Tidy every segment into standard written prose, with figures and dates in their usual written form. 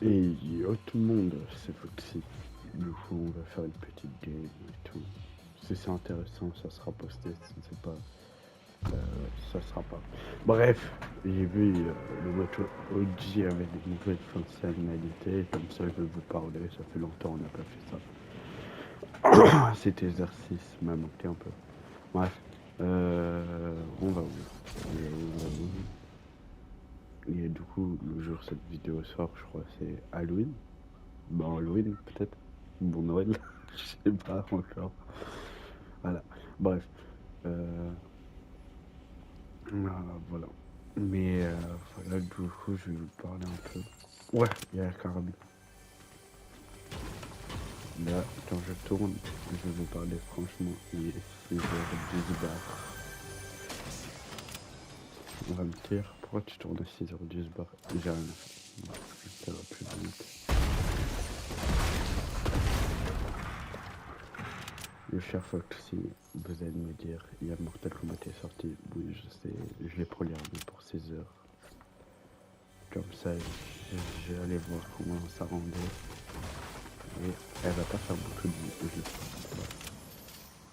Et yo tout le monde, c'est Foxy. Du coup, on va faire une petite game et tout. Si c'est intéressant, ça sera posté. Si c'est pas, ça sera pas. Bref, j'ai vu le votre OG avec des nouvelles fonctionnalités. Comme ça, je vais vous parler. Ça fait longtemps qu'on n'a pas fait ça. Cet exercice m'a manqué un peu. Bref, on va où Et du coup, le jour cette vidéo sort, je crois que c'est Halloween. Bon, Halloween, peut-être. Bon Noël, je sais pas encore. Voilà. Bref. Euh, voilà. Mais voilà, du coup, je vais vous parler un peu. Ouais, il y a la carabine. Là, quand je tourne, je vais vous parler franchement. Il est 6h10 bar. On va me dire, pourquoi tu tournes à 6h10 bar? J'ai rien à faire. Ça va plus vite. Le cher Foxy, vous allez me dire, il y a Mortal Kombat est sorti. Oui, je sais, je l'ai programmé pour 6 heures. Comme ça, je vais aller voir comment ça rendait. Et elle va pas faire beaucoup de vues, je le sais.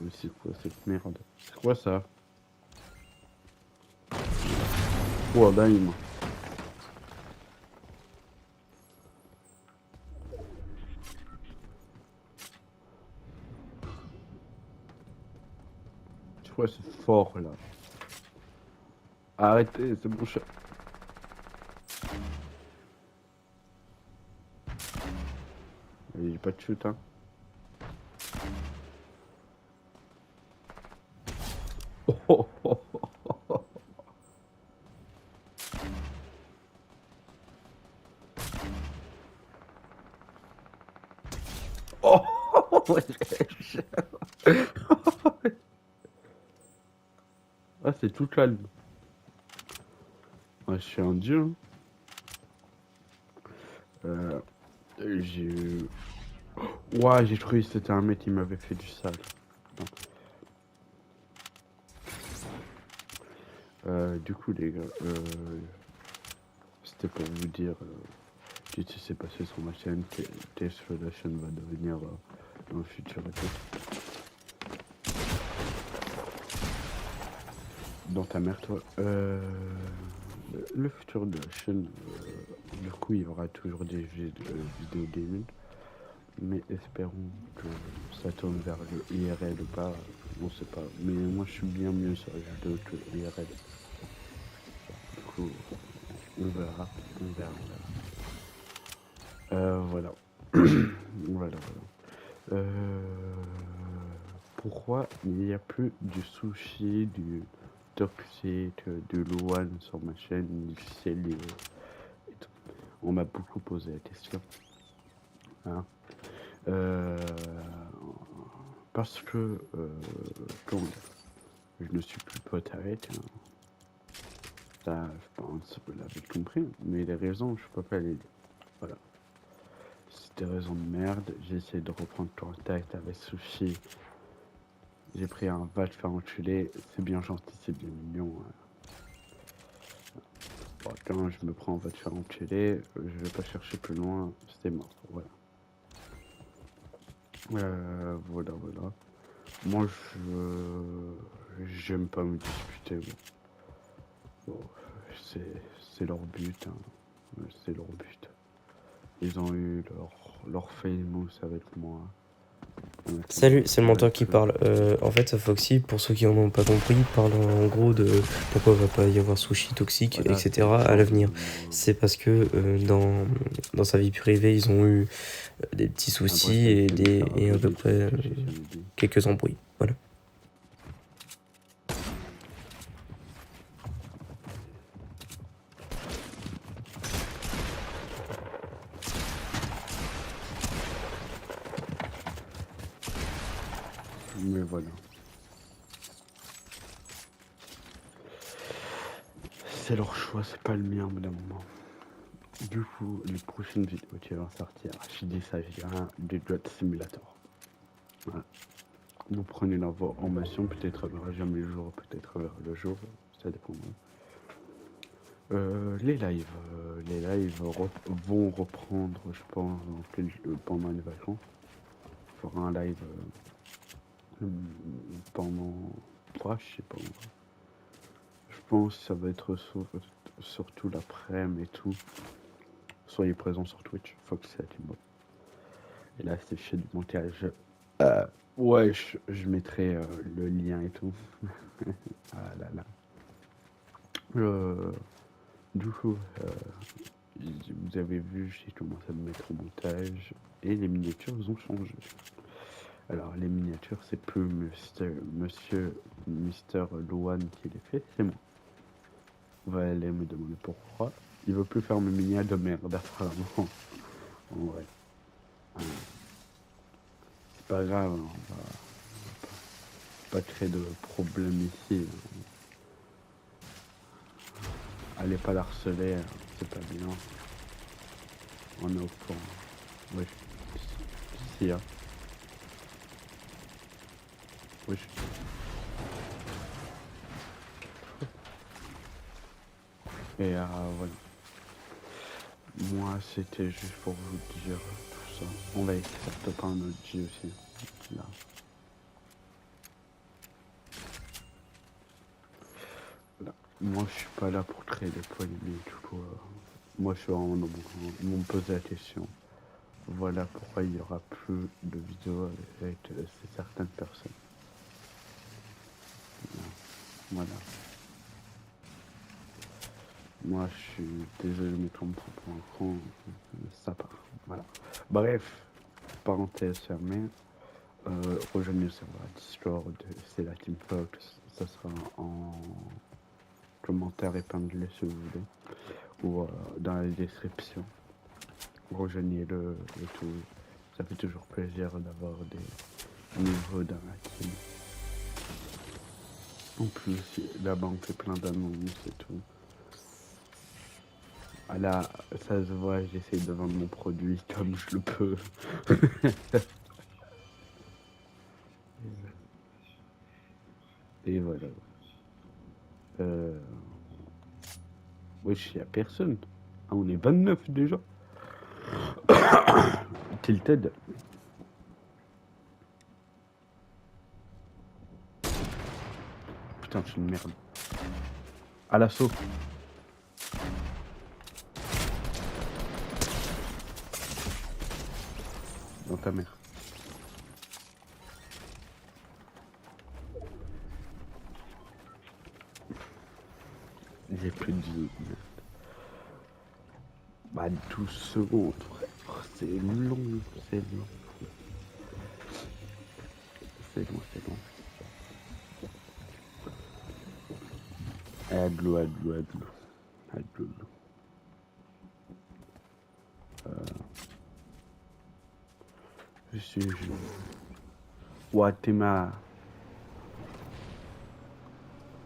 Mais c'est quoi cette merde? C'est quoi ça? Oh, daim. C'est quoi ce fort là? Arrêtez, c'est mon chat. J'ai pas de chute, hein. Oh, oh, oh, oh, oh, oh, ah, c'est tout calme. Ouais, je suis un dieu. Hein. Euh, j'ai. Ouais, j'ai trouvé que c'était un mec qui m'avait fait du sale. Du coup, les gars, c'était pour vous dire ce qui s'est passé sur ma chaîne. TS Relation va devenir un futur et tout. Dans ta mère, toi. Le futur de la chaîne, du coup, il y aura toujours des vidéos gaming. Mais espérons que ça tourne vers le IRL ou pas, on sait pas. Mais moi, je suis bien mieux sur les vidéos que l'IRL. Du coup, on verra, on verra, on verra. Voilà. Voilà, voilà. Pourquoi il n'y a plus du sushi, du toxique, du Luan sur ma chaîne, du Célio et tout? On m'a beaucoup posé la question. Hein. Euh, Parce que, comment dire, je ne suis plus pote avec. Hein. Ça, je pense que vous l'avez compris. Mais les raisons, je peux pas les dire. Voilà. C'est des raisons de merde. J'ai essayé de reprendre contact avec Sushi. J'ai pris un va te faire enculer. C'est bien gentil, c'est bien mignon. Hein. Bon, quand je me prends va te faire enculer, je vais pas chercher plus loin. C'était mort. Voilà. Voilà, voilà. Moi, j'aime pas me disputer. Bon, c'est leur but. Hein. C'est leur but. Ils ont eu leur famous avec moi. Salut, Maintenant, c'est le ils veulent mentor qui plus. parle. En fait, Foxy, pour ceux qui en ont pas compris, parle en gros de pourquoi va pas y avoir sushi toxique, Voilà, c'est etc. le à genre de l'avenir. numéro C'est parce que dans sa vie privée, ils ont eu des petits un. Bref, soucis elle essaie de me faire et à peu vite près fait que j'ai jamais dit. quelques embrouilles. Voilà. Mais voilà. C'est leur choix, c'est pas le mien au bout d'un moment. Du coup, les prochaines vidéos qui vont sortir, je dis ça vient du Dot Simulator. Voilà. Vous prenez l'information, peut-être elle verra jamais le jour, peut-être elle verra le jour, ça dépendra. Les lives, les lives vont reprendre, je pense, pendant les vacances. Je ferai un live pendant... Ouais, je sais pas. Je pense que ça va être surtout l'après-midi et tout. Soyez présents sur Twitch, Fox et Timbo. Et là, c'est chez du montage. Ouais, je mettrai le lien et tout. Ah là là. Du coup, vous avez vu, j'ai commencé à me mettre au montage et les miniatures ont changé. Alors, les miniatures, c'est plus Mister Luan qui les fait, c'est moi. On va aller me demander pourquoi. Il veut plus faire mes miniatures de merde, apparemment. En vrai. C'est pas grave, on va pas créer de problème ici. Allez pas l'harceler, c'est pas bien. On est au courant. Oui. Si, hein. Oui. Et voilà. Moi, c'était juste pour vous dire tout ça. On va écrire peut-être un autre J aussi. Là. Voilà. Moi, je suis pas là pour créer des polémiques. Du coup, moi, je suis vraiment dans mon poser la question. Voilà pourquoi il y aura plus de vidéos avec certaines personnes. Voilà. Moi, je suis désolé de mettre mon propos en con, ça part. Voilà. Bref, parenthèse fermée. Rejoignez le serveur Discord, c'est la Team Fox. Ça sera en commentaire épinglé si vous voulez, ou dans la description. Rejoignez-le et tout. Ça fait toujours plaisir d'avoir des nouveaux dans la team. En plus, là-bas on fait plein d'annonces et tout. Ah là, ça se voit, j'essaie de vendre mon produit comme je le peux. Et voilà. Wesh, y'a personne. Ah, on est 29 déjà. Tilted. Putain, je suis une merde. À l'assaut. Dans ta mère. J'ai plus de vie. Bah 12 secondes, frère. C'est long, c'est long. C'est long, c'est long. Aide l'eau, aide l'eau, aide l'eau. Aide l'eau. Je suis... Ouatema.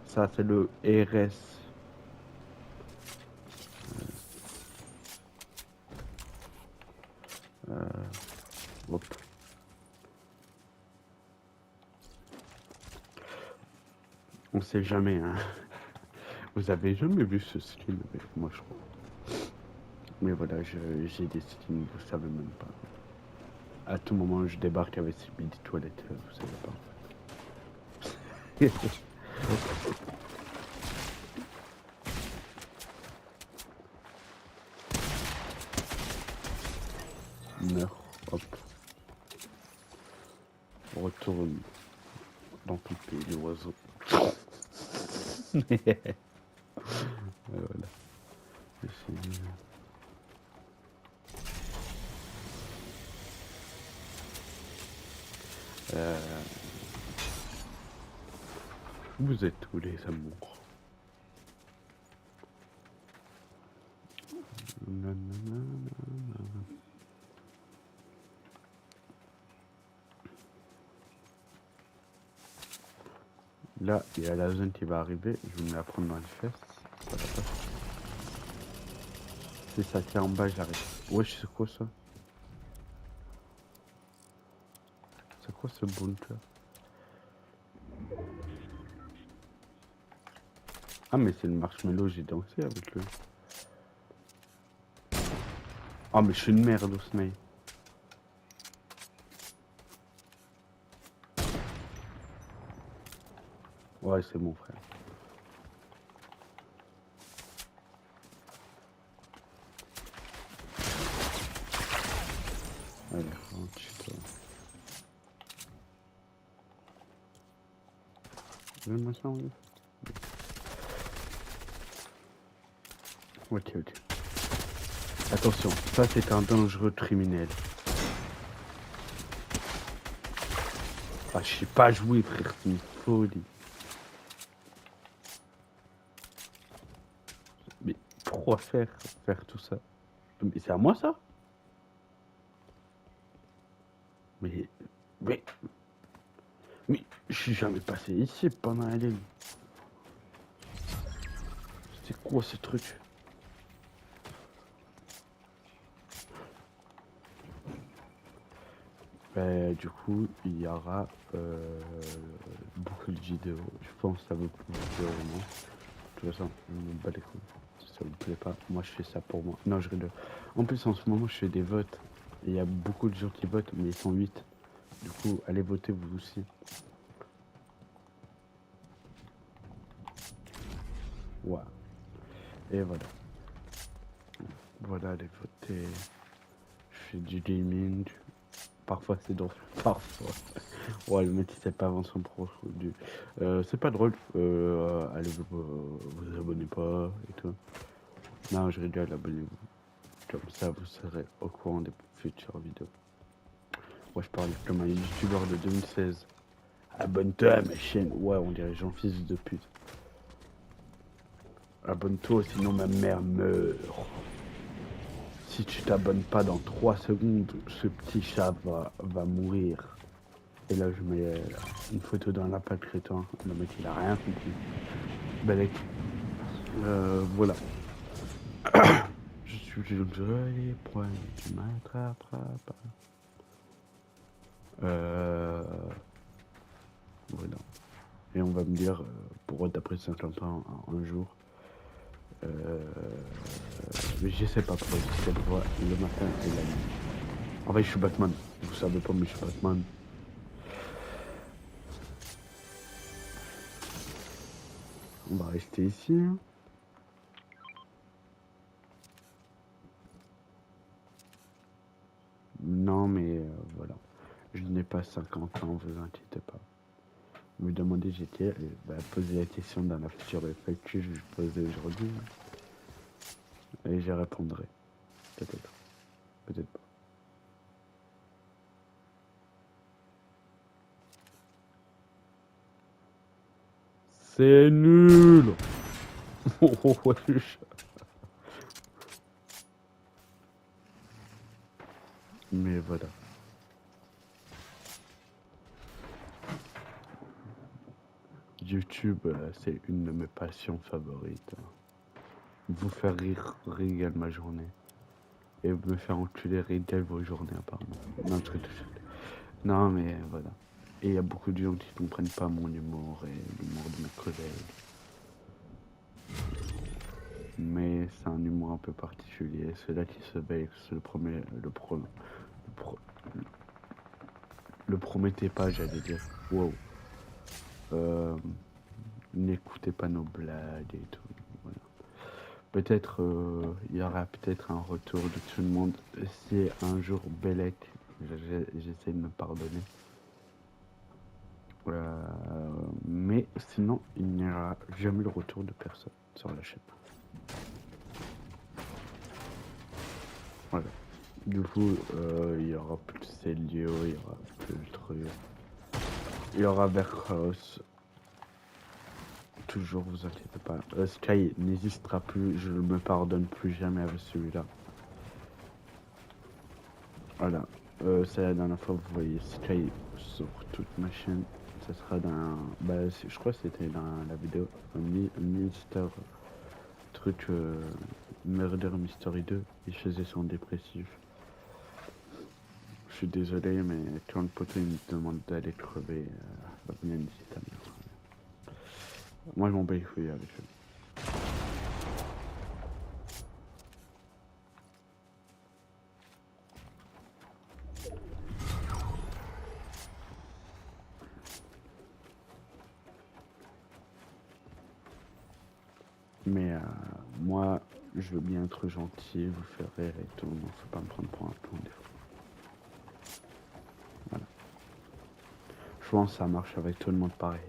Ça, c'est le RS. Hop. On sait jamais, hein. Vous avez jamais vu ce skin avec moi, je crois. Mais voilà, j'ai des skins, vous savez même pas. À tout moment, je débarque avec ces petites toilettes, vous savez pas. Meurs, hop. Retourne dans ton pays, les oiseaux. Voilà. Vous êtes tous les amours. Là, il y a la zone qui va arriver. Je vais me la prendre dans les fesses. Ça va pas. C'est ça qui est en bas, j'arrive. Wesh, c'est quoi ça? C'est quoi ce bunker? Ah, mais c'est le marshmallow, j'ai dansé avec lui. Oh, mais je suis une merde, Ousmane. Ouais, c'est mon frère. Allez, rentre chez toi. Donne-moi ça, oui. Ok, ok. Attention, ça c'est un dangereux criminel. Ah, je sais pas jouer, frère, c'est une folie. Mais pourquoi faire tout ça? Mais c'est à moi ça? Mais, mais, mais, je suis jamais passé ici pendant la ligne. C'est quoi ce truc? Du coup, il y aura beaucoup de vidéos. Je pense que ça vaut plus de vidéos au moins. De toute façon, je me bats les couilles. Si ça vous plaît pas, moi je fais ça pour moi. Non, je rigole. En plus, en ce moment, je fais des votes. Et il y a beaucoup de gens qui votent, mais ils sont 8. Du coup, allez voter vous aussi. Ouais. Et voilà. Voilà, allez voter. Je fais du gaming. Parfois c'est drôle. Parfois. Ouais, le mec il sait pas vendre son produit. C'est pas drôle. Allez vous abonnez pas et tout. Non, je rigole, abonnez-vous. Comme ça vous serez au courant des futures vidéos. Moi je parle comme un youtubeur de 2016. Abonne-toi à ma chaîne. Ouais, on dirait Jean-Fils de pute. Abonne-toi sinon ma mère meurt. Si tu t'abonnes pas dans 3 secondes, ce petit chat va mourir. Et là, je mets une photo d'un lapin crétin. Le mec, il a rien compris. Balek. Voilà. Je suis une jolie poigne, tu m'attraperas pas. Voilà. Et on va me dire, pour d'après 50 ans, un jour. Mais je sais pas pourquoi je dis cette voix le matin et la nuit. En fait, je suis Batman. Vous savez pas, mais je suis Batman. On va rester ici. Hein. Non, mais voilà. Je n'ai pas 50 ans, vous inquiétez pas. Vous me demandez, j'étais poser la question dans la future FAQ que je posais aujourd'hui. Et j'y répondrai. Peut-être. Peut-être pas. C'est nul. Oh, wesh. Mais voilà. YouTube, c'est une de mes passions favorites. Vous faire rire régale ma journée. Et me faire enculer régale vos journées apparemment. Non, non, mais voilà. Et il y a beaucoup de gens qui comprennent pas mon humour et l'humour de mes collègues. Mais c'est un humour un peu particulier. C'est là qui se veille, le promettez pas, j'allais dire. Wow. N'écoutez pas nos blagues et tout. Voilà. Peut-être il y aura peut-être un retour de tout le monde. Si un jour Bellec, j'essaie de me pardonner. Mais sinon, il n'y aura jamais le retour de personne sur la chaîne. Voilà. Du coup, il y aura plus de Célio, il y aura plus de trucs. Il y aura Vercross. Toujours, vous inquiétez pas. Sky n'hésitera plus, je ne me pardonne plus jamais avec celui-là. Voilà. C'est la dernière fois que vous voyez Sky sur toute ma chaîne. Ça sera dans. Je crois que c'était dans la vidéo Mister truc Murder Mystery 2. Il faisait son dépressif. Je suis désolé, mais quand le poteau il me demande d'aller crever, bien ici ta mère. Moi je m'en bats les couilles avec eux. Mais moi, je veux bien être gentil, vous faire rire et tout, mais faut pas me prendre pour un con des fois. Voilà. Je pense que ça marche avec tout le monde pareil.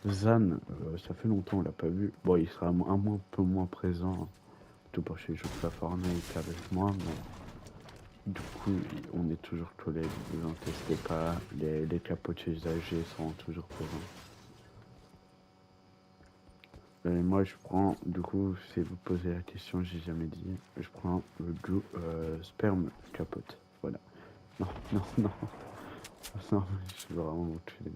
Zan, ça fait longtemps on l'a pas vu. Bon, il sera un peu moins présent, hein. Tout parce qu'il joue à Fortnite avec moi, mais du coup, on est toujours collègues, vous inquiétez pas, les capotiers âgés seront toujours présents. Moi, je prends, du coup, si vous posez la question, j'ai jamais dit, je prends le Blue Sperme Capote. Voilà. Non, non, non. Non, je suis vraiment vous tuer.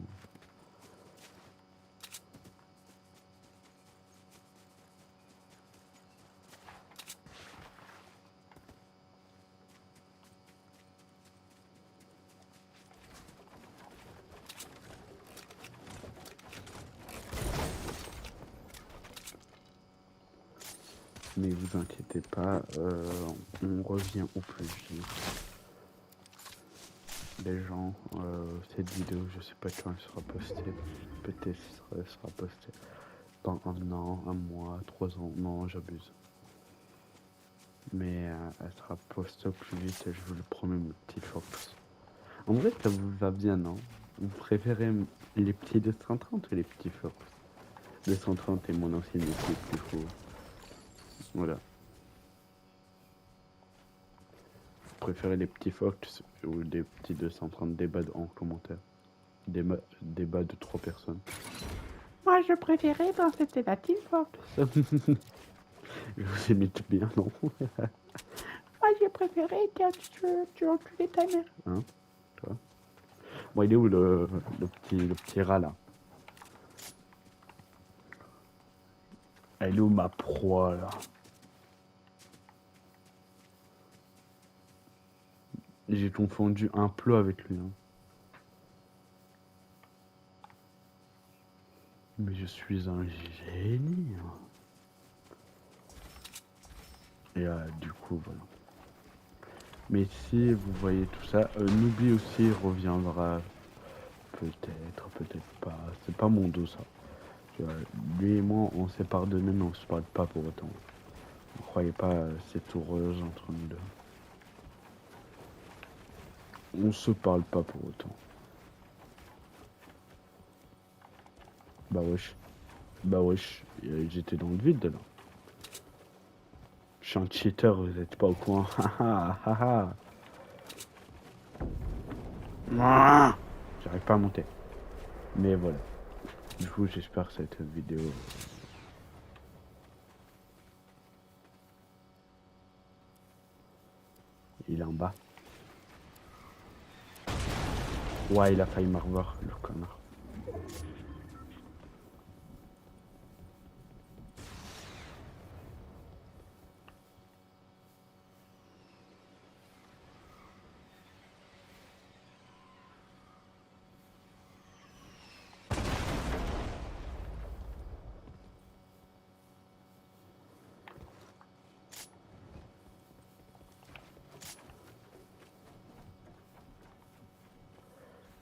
Mais vous inquiétez pas, on revient au plus vite. Les gens, cette vidéo, je sais pas quand elle sera postée. Peut-être elle sera postée dans un an, un mois, 3 ans. Non, j'abuse. Mais elle sera postée au plus vite, je vous le promets, mes petits fox. En vrai, ça vous va bien, non? Vous préférez les petits 230 ou les petits fox? 230 est mon ancienne équipe, du coup. Voilà. Vous préférez les petits fox ou les petits 230? Débat en commentaire. Débat de 3 personnes. Moi, je préférais quand c'était la Team Fox. Je vous imite bien, non? Moi, j'ai préféré quand tu enculais ta mère. Hein? Toi? Bon, il est où le petit rat, là? Elle est où ma proie, là? J'ai confondu un plot avec lui, hein. Mais je suis un génie, hein. Et du coup, voilà. Mais si vous voyez tout ça, Nubi aussi reviendra. Peut-être, peut-être pas. C'est pas mon dos, ça. Lui et moi, on s'est pardonné, mais on se parle pas pour autant. Ne croyez pas cette heureuse entre nous deux. On se parle pas pour autant. Bah wesh. Bah wesh. J'étais dans le vide là. Je suis un cheater, vous êtes pas au courant. J'arrive pas à monter. Mais voilà. Du coup, j'espère que cette vidéo... Il est en bas. Ouais, il a failli me revoir, le connard.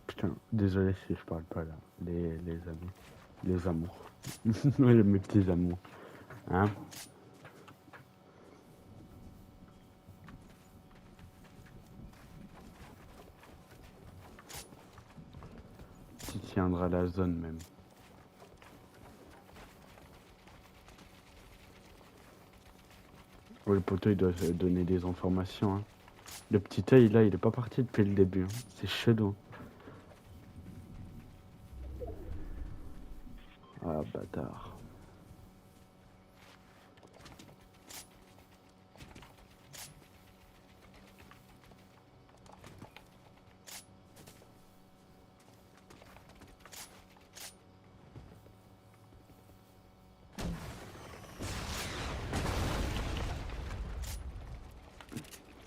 Putain, désolé si je parle pas là. Les amis. Les amours. Mes petits amours. Hein? Qui tiendra la zone même. Ouais, le poteau il doit donner des informations, hein. Le petit œil là, il est pas parti depuis le début, hein. C'est chelou. Ah bâtard.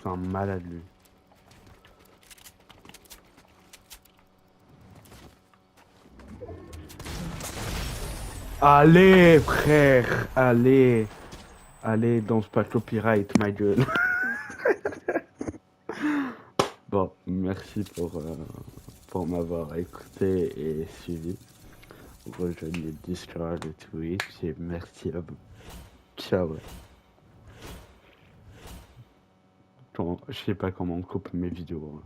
C'est un malade lui. Allez frère, allez. Allez, danse pas copyright ma gueule. Bon, merci pour m'avoir écouté et suivi. rejoignent le Discord, le Twitch, et merci à vous. Ciao. Je sais pas comment on coupe mes vidéos.